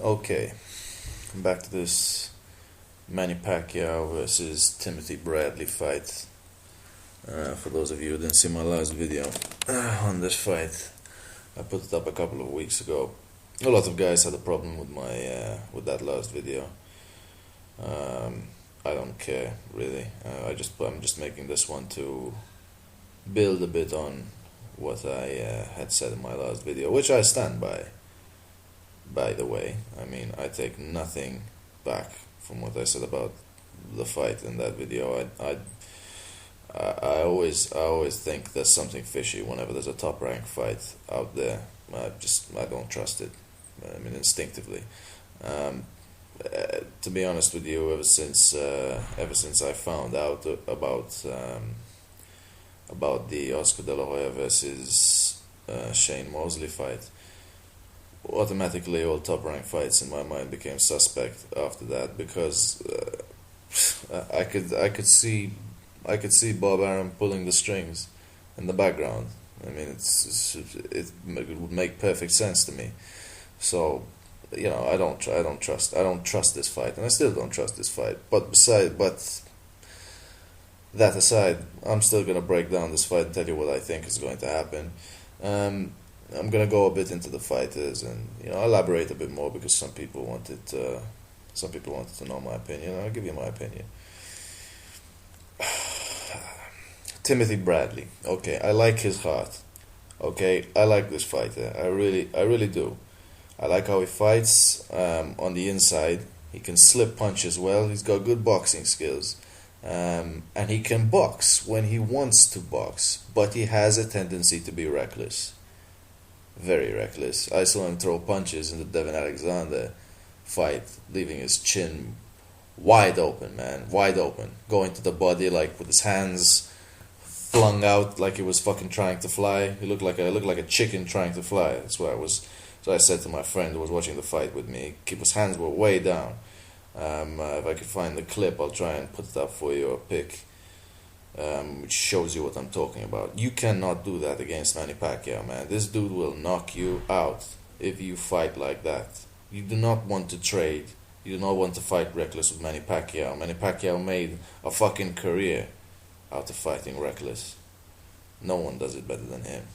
Okay, back to this Manny Pacquiao versus Timothy Bradley fight. For those of you who didn't see my last video on this fight, I put it up a couple of weeks ago. A lot of guys had a problem with my with that last video. I don't care really. I'm just making this one to build a bit on what I had said in my last video, which I stand by. By the way, I mean, I take nothing back from what I said about the fight in that video. I always think there's something fishy whenever there's a top rank fight out there. I don't trust it. I mean, instinctively. To be honest with you, ever since I found out about the Oscar De La Hoya versus Shane Mosley fight, automatically all top rank fights in my mind became suspect after that, because I could see Bob Arum pulling the strings in the background. I mean, it would make perfect sense to me. So, I don't trust this fight, and I still don't trust this fight. But that aside, I'm still gonna break down this fight and tell you what I think is going to happen. I'm gonna go a bit into the fighters and elaborate a bit more, because some people wanted to know my opinion. I'll give you my opinion. Timothy Bradley. Okay, I like his heart. Okay, I like this fighter. I really do. I like how he fights on the inside. He can slip punches well. He's got good boxing skills. And he can box when he wants to box, but he has a tendency to be reckless. Very reckless. I saw him throw punches in the Devin Alexander fight, leaving his chin wide open, man. Wide open. Going to the body, like, with his hands flung out like he was fucking trying to fly. He looked like a chicken trying to fly. That's what I was. So I said to my friend who was watching the fight with me, his hands were way down. If I could find the clip, I'll try and put it up for you, or pic, which shows you what I'm talking about. You cannot do that against Manny Pacquiao, man. This dude will knock you out if you fight like that. You do not want to trade. You do not want to fight reckless with Manny Pacquiao. Manny Pacquiao made a fucking career out of fighting reckless. No one does it better than him.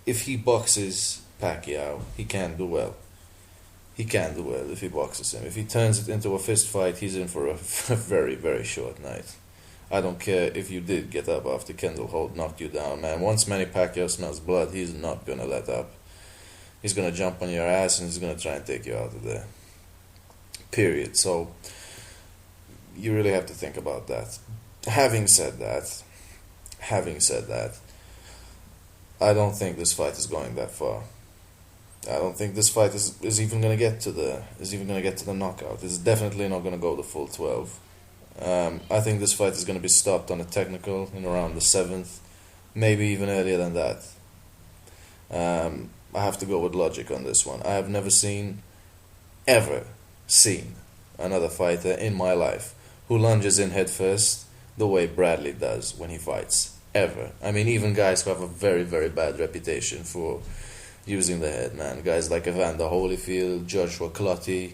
If he boxes Pacquiao, he can do well. He can do well if he boxes him. If he turns it into a fist fight, he's in for a very, very short night. I don't care if you did get up after Kendall Holt knocked you down, man. Once Manny Pacquiao smells blood, he's not going to let up. He's going to jump on your ass and he's going to try and take you out of there. Period. So, you really have to think about that. Having said that, I don't think this fight is going that far. I don't think this fight is even going to get to the knockout. It's definitely not going to go the full 12. I think this fight is going to be stopped on a technical in around the 7th, maybe even earlier than that. I have to go with logic on this one. I have never ever seen another fighter in my life who lunges in head first the way Bradley does when he fights. Ever. I mean, even guys who have a very, very bad reputation for using the head, man. Guys like Evander Holyfield, Joshua Clottey,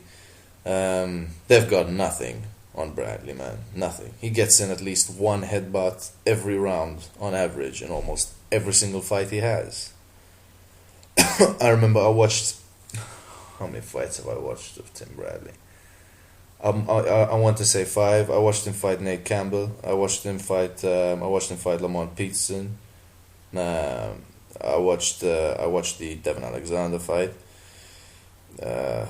they've got nothing on Bradley, man. Nothing. He gets in at least one headbutt every round on average in almost every single fight he has. I remember I watched... How many fights have I watched of Tim Bradley? I want to say 5. I watched him fight Nate Campbell. I watched him fight Lamont Peterson. I watched the Devin Alexander fight. I'm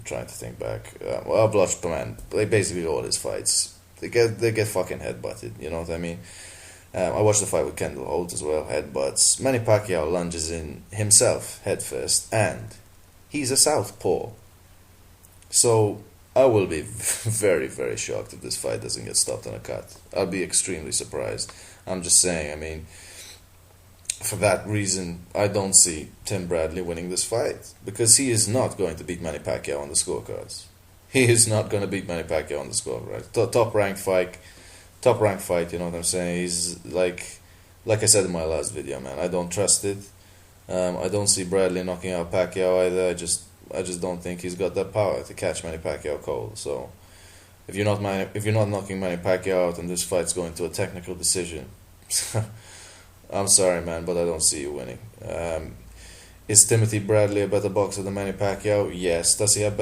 trying to think back. Well, I've watched basically all his fights. They get fucking headbutted. You know what I mean? I watched the fight with Kendall Holt as well. Headbutts. Manny Pacquiao lunges in himself head first, and he's a southpaw. So I will be very, very shocked if this fight doesn't get stopped on a cut. I'll be extremely surprised. I'm just saying, I mean, for that reason, I don't see Tim Bradley winning this fight, because he is not going to beat Manny Pacquiao on the scorecards. He is not going to beat Manny Pacquiao on the scorecards. Top rank fight. You know what I'm saying? He's like I said in my last video, man. I don't trust it. I don't see Bradley knocking out Pacquiao either. I just don't think he's got that power to catch Manny Pacquiao cold. So if you're not knocking Manny Pacquiao out and this fight's going to a technical decision, I'm sorry, man, but I don't see you winning. Is Tmothy Bradley a better boxer than Manny Pacquiao? Yes. Does he have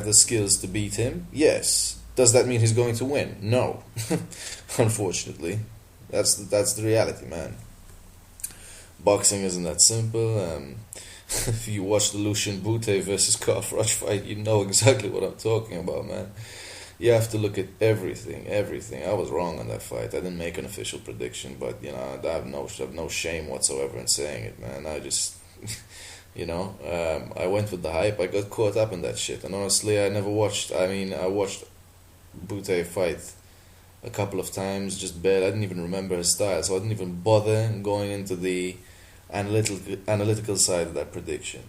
the skills to beat him? Yes. Does that mean he's going to win? No. Unfortunately, that's the reality, man. Boxing isn't that simple. If you watch the Lucian Bute versus Carl Froch fight, you know exactly what I'm talking about, man. You have to look at everything. I was wrong on that fight. I didn't make an official prediction, but I have no shame whatsoever in saying it, man. I just, I went with the hype. I got caught up in that shit, and honestly, I never watched. I mean, I watched Bute fight a couple of times, just barely. I didn't even remember his style, so I didn't even bother going into the analytical side of that prediction.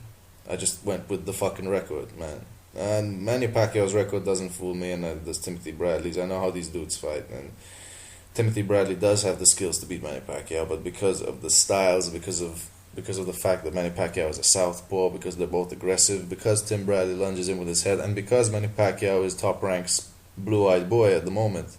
I just went with the fucking record, man. And Manny Pacquiao's record doesn't fool me, and does Tmothy Bradley's. I know how these dudes fight, and Tmothy Bradley does have the skills to beat Manny Pacquiao, but because of the styles, because of the fact that Manny Pacquiao is a southpaw, because they're both aggressive, because Tim Bradley lunges in with his head, and because Manny Pacquiao is top ranked blue-eyed boy at the moment,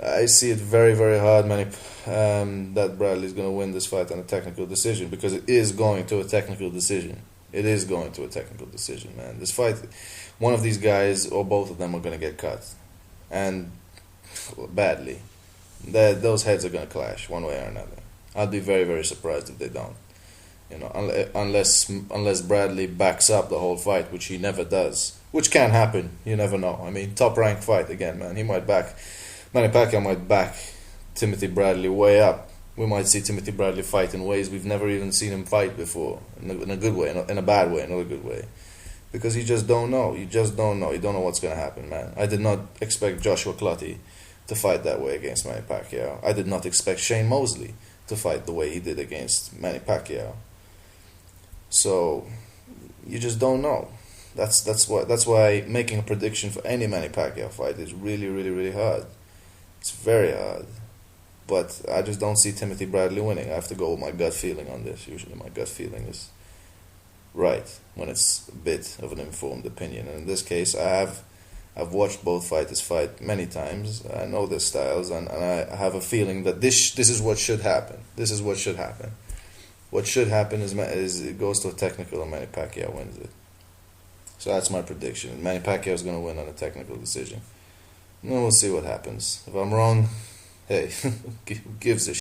I see it very, very hard, that Bradley's going to win this fight on a technical decision, because it is going to a technical decision. It is going to a technical decision, man. This fight, one of these guys or both of them are going to get cut, and badly. Those heads are going to clash one way or another. I'd be very, very surprised if they don't. Unless Bradley backs up the whole fight, which he never does, which can happen. You never know. I mean, top ranked fight again, man. Manny Pacquiao might back Tmothy Bradley way up. We might see Tmothy Bradley fight in ways we've never even seen him fight before, in a good way, in a bad way, not a good way, because you just don't know. You don't know what's going to happen, man. I did not expect Joshua Clottey to fight that way against Manny Pacquiao. I did not expect Shane Mosley to fight the way he did against Manny Pacquiao. So you just don't know. That's why making a prediction for any Manny Pacquiao fight is really, really, really hard. It's very hard. But I just don't see Tmothy Bradley winning. I have to go with my gut feeling on this. Usually my gut feeling is right when it's a bit of an informed opinion. And in this case, I've watched both fighters fight many times. I know their styles, and I have a feeling that this is what should happen. This is what should happen. What should happen is it goes to a technical and Manny Pacquiao wins it. So that's my prediction. Manny Pacquiao is going to win on a technical decision. And we'll see what happens. If I'm wrong, hey, who gives a